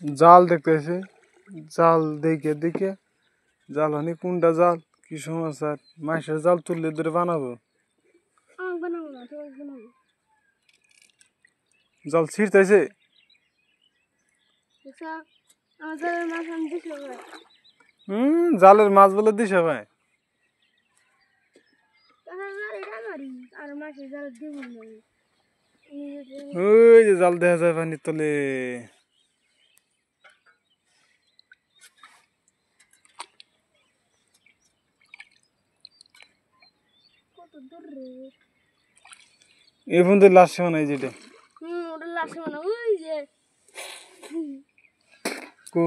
জাল দেখতেছে, জাল দেখে দেখে জাল হানি কোনটা জাল কি সমাচার, মাছের জাল তুললে ধরে বানাবো, জাল ছিঁড়তেছে। জালের মাছ বলে দিছে ভাই, ওই যে জাল দেখা যায় পানির তলে। এই পর্যন্ত লাস্ট সীমানা, এই যেটা কো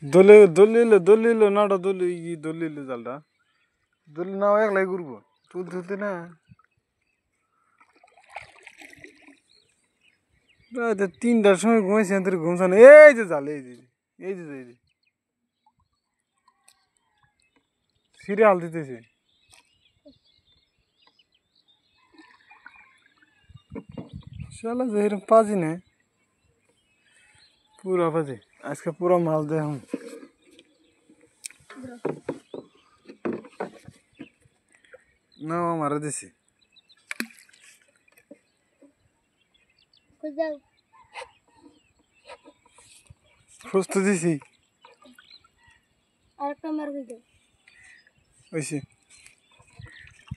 দলে দলিল দলিল নাটা দলি দলিল জালটা দলি নাও একলাই ঘুরবো তুলতে তুলতে না। রাতে 3টার সময় ঘুমাইছি, তোর ঘুমছানো। এই যে জাল, এই যে এই যে এই যে সিরে হাল দিতেছে। শালা যে এরকম পাজি না, পুরা পাজি। আজকে পুরা মাছ দেয় এখন। না মারা দিছি, খুঁজতে দিছি ওইসি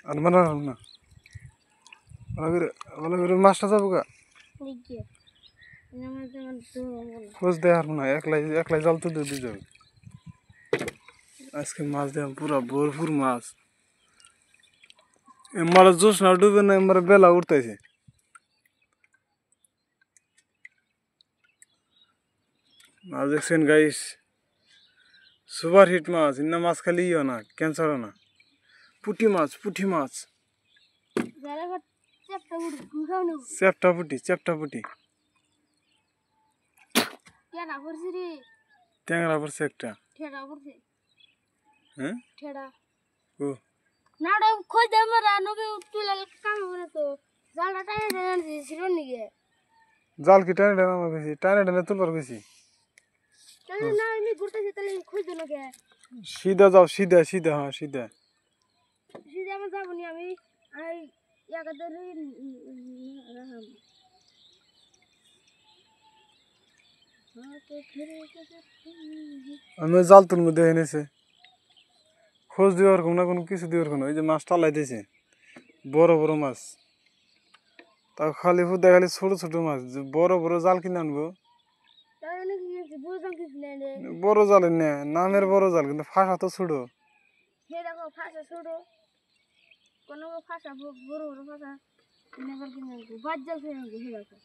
আর মারা না। ভালো করে মাছটা যাবো গা, খোঁজ দেয় আর না, একলাই একলাই জাল তুলতে দিয়ে যাবে। আজকে মাছ দেয় পুরা ভরপুর মাছ। এমারা জোশ না ডুবে না, এমারা বেলা উঠতেছে। মাছ দেখছেন গাইস, সুপার হিট মাছ। ইন্না মাছ খালি ইও না, ক্যান্সার না। পুঁটি মাছ, পুঁটি মাছ, চ্যাপটা পুঁটি, চ্যাপটা পুঁটি, ট্যাংরা পড়ছে একটা। হ্যাঁ ও নাড়া খোঁজ দে মারা নবে তুই লাগে কাম করে তো জালটা টানে টানে ছিল নিগে জাল কি টানে টানে আমার গেছি, টানে টানে তুলবার গেছি। তাহলে না আমি ঘুরতেছি, তাহলে খোঁজ দে লাগে সিধা যাও, সিধা সিধা, হ্যাঁ সিধা সিধা আমার যাবো নি আমি। আই ইয়াকে ধরে রাহাম আমি জাল তুলবো দেখে নিছে, খোঁজ দেওয়ার কোনো না কোনো কিছু দেওয়ার কোনো। ওই যে মাছ টালাই দিয়েছে, বড় বড় মাছ। তাও খালি ফুদা খালি ছোট ছোট মাছ, বড় বড় জাল কিনে আনবো। বড় জালের না, নামের বড় জাল, কিন্তু ফাঁসা তো ছোট। ফাঁসা ছোট কোন ফাঁসা বড় বড় ফাঁসা নেবার কিনে আনবো, বাদ জাল ফেলে আনবো। হেরাকো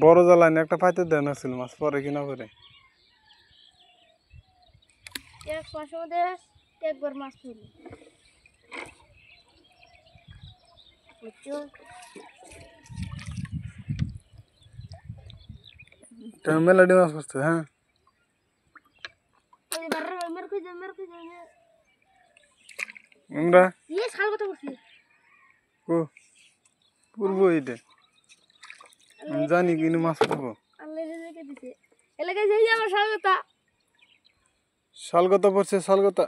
বড় জাল আইনে একটা পাইতে দেন আসছিল মাছ, পরে কিনা করে এক মাসের মধ্যে একবার মাছ ধরি বুঝছো। মেলাডি মাছ পড়ছে। হ্যাঁ আমরা শাল কথা বলছি ও পূর্ব এইটা আমি জানি কিন্তু মাছ পড়বো। এলাকায় যাই আমার শালগতা, শালগতা পড়ছে, শালগতা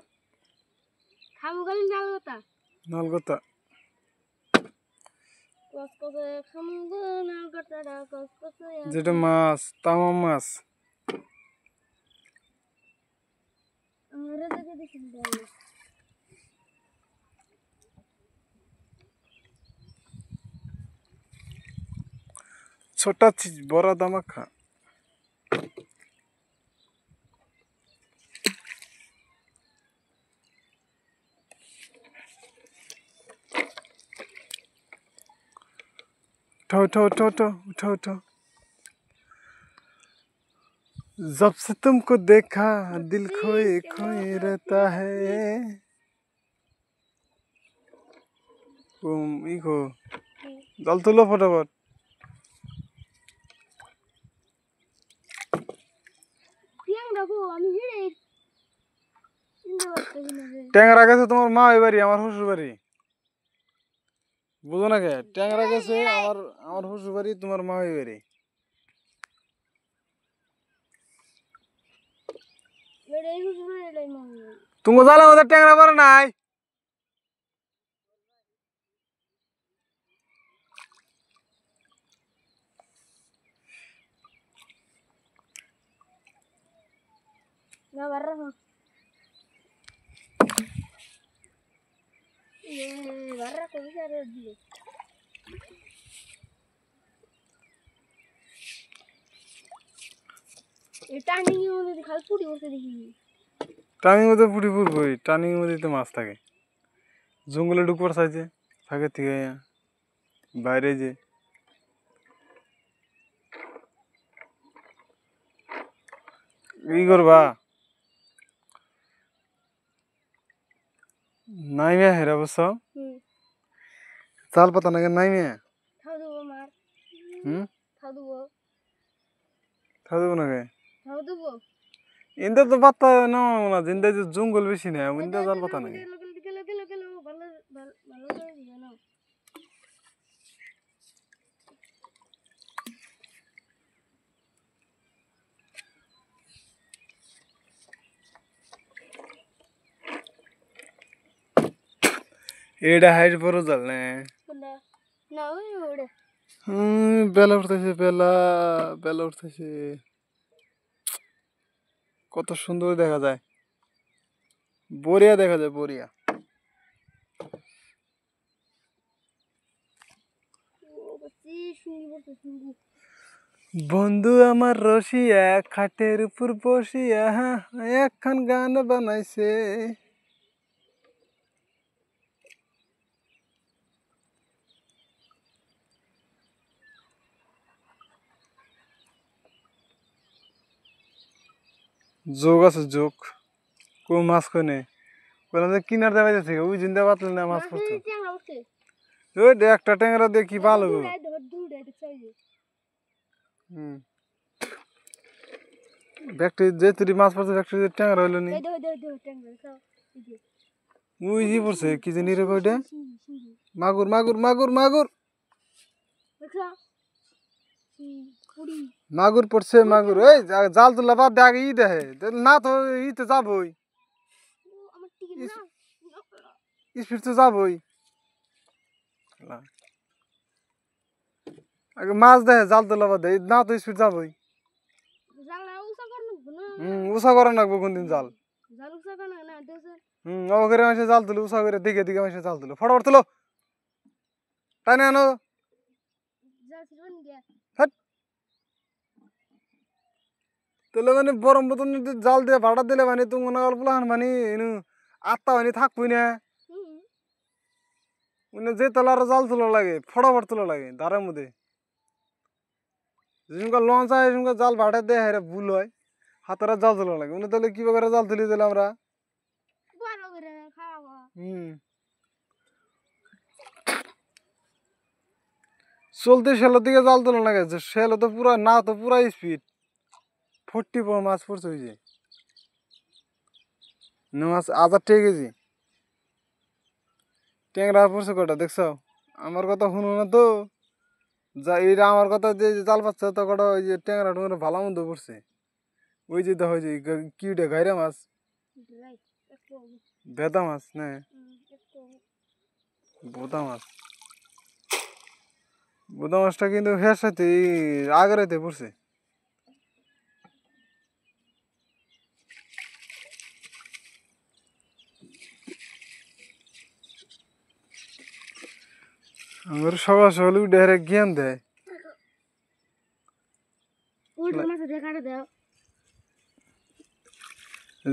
খামুখালি শালগতা, নালগতা, যেটা মাছ তামাম মাছ। ছোটা চিজ বড় দামাখা। उठो उठो उठो उठो उठो उठो। जब से तुमको देखा दिल खोए खोए रहता है। इको জাল তুলো ফটাফট। ট্যাংরা গো আমি হিড়ে চিনতে পারতেছি না যে ট্যাংরা গেছে তোমার মা বাড়ি, আমার শ্বশুর বাড়ি। বুঝো না কে? ট্যাংরা গেছে আমার শ্বশুর বাড়ি, তোমার মা বাড়ি। এটাই হুজুর এটাই মনে তুমি জালে আমাদের ট্যাংরা পারে নাই। না বাররা বাররা তো বিচারে দিলে এই টার্নিং এ মনে খালি পুড়ি উঠতে দেখি টার্নিং মধ্যে পুটি পুরবই, টার্নিং মধ্যে তো মাছ থাকে। জঙ্গলে ঢুকবার চাইছে থাকে থেকে বাইরে যে ই করবা নাইমে হেরা বস চাল পাতা নাকি নাইমে। খাও দেবো মার খাও দেবো থাকবো নাকি খাও দেবো ইন্দা তো পাতা না না জিন্দা যে জঙ্গল বেশি না ইন্দা চাল পাতা নাকি। গেলো গেলো গেলো ভালো ভালো ভালো করে দিও না এটা হাইট বড় জাল না। কোনটা না ওই ওড়ে বেলা উঠতেছে, বেলা বেলা উঠতেছে। কত সুন্দর দেখা যায়, বরিয়া দেখা যায়, বরিয়া। ও বাচ্চি শুনি বলতে শুনি বন্ধু আমার রসিয়া খাটের উপর বসিয়া একখান গান বানাইছে। যোগ আছে যোগ, কো মাছ কোনে কিনার দেওয়া যাচ্ছে ওই জিন্দা পাতলে না মাছ পড়তো। ট্যাংরা উঠছে ওই একটা ট্যাংরা দেখি ভালো গো। দূরে দেখছো ব্যাকটি যে তুই মাছ পড়ছে ব্যাকটি ট্যাংরা হইলো নি। এই দে ট্যাংরা খাও এই যে ওই জি পড়ছে কি জানি রে কয়টা মাগুর মাগুর মাগুর মাগুর দেখছো পুরি মাগুর পড়ছে মাগুর। এই জাল তুলা বাদ দে আগে ই দেখে না তো ই তো যাবই, আমার টিকিট না স্পিড তো যাবই। আগে মাছ দেখে জাল তুলা বাদ দে না তো স্পিড যাবই। জালা উসা করন না উষা করে নাকবো কোনদিন জাল। জাল উসা করন না দেছে অবকের মাসে জাল তুলো উষা করে দিকে দিকে মাসে জাল তুলো ফটাফট তুলো তাই না আনো। জাল ছিলন গিয়া তাহলে মানে বরম বোতল জাল দিয়ে ভাড়া দিলে মানে তুমি মনে অল্প লাহান মানে আত্মা মানে থাকবই না। মানে যে তলার জাল তোলা লাগে ফটাফট তোলা লাগে ধারের মধ্যে। যেসুমকা লঞ্চ হয় সেসুমকা জাল ভাড়া দেয় হ্যাঁ ভুল হয়, হাতের জাল তোলা লাগে। মানে তাহলে কি করে জাল তুলি দিলে আমরা ভালো করে খাওয়া চলতে শেলোর দিকে জাল তোলা লাগে। শেলো তো পুরা না তো পুরা স্পিড 40 মাছ পড়ছে ওই যে মাছ 1000 কেজি ট্যাংরা পড়ছে কটা দেখছো। আমার কথা শুনো না তো যা এইটা আমার কথা যে জাল পাচ্ছে তো কটা ওই যে ট্যাংরা টুংরা ভালো মন্দ পড়ছে। ওই যে দেখো যে কি ওটা গাইরা মাছ বেদা মাছ না বোদা মাছ। বোদা মাছটা কিন্তু হের সাথে আগেরাইতে পড়ছে। আমার সকাল সকাল উঠে হেরে জ্ঞান দেয়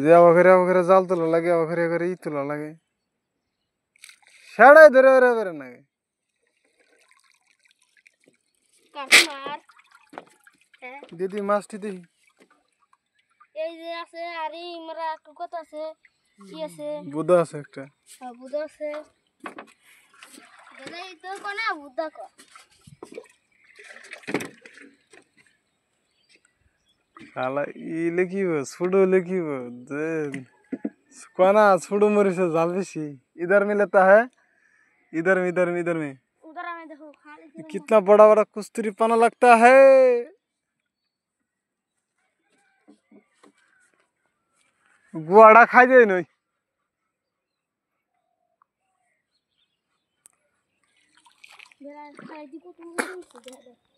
যে আবার জাল তোলা লাগে আবার ই তোলা লাগে সেটাই ধরে ধরে ধরে নাগে। দিদি মাছটি দেখি এই যে আছে আর এই মারা কত আছে কি আছে বুদা আছে একটা বুদা আছে এই তো কোনা বুদা কো साला ई लिखिब सुडो लिखिब दे कोना सुडो मरी से जाल बेसी इधर में लेता है इधर में इधर में इधर में उधर में देखो खाली ये कितना बड़ा बड़ा कुस्तरी पाना लगता है गुआड़ा खा जाए नहीं मेरा खाली को तुम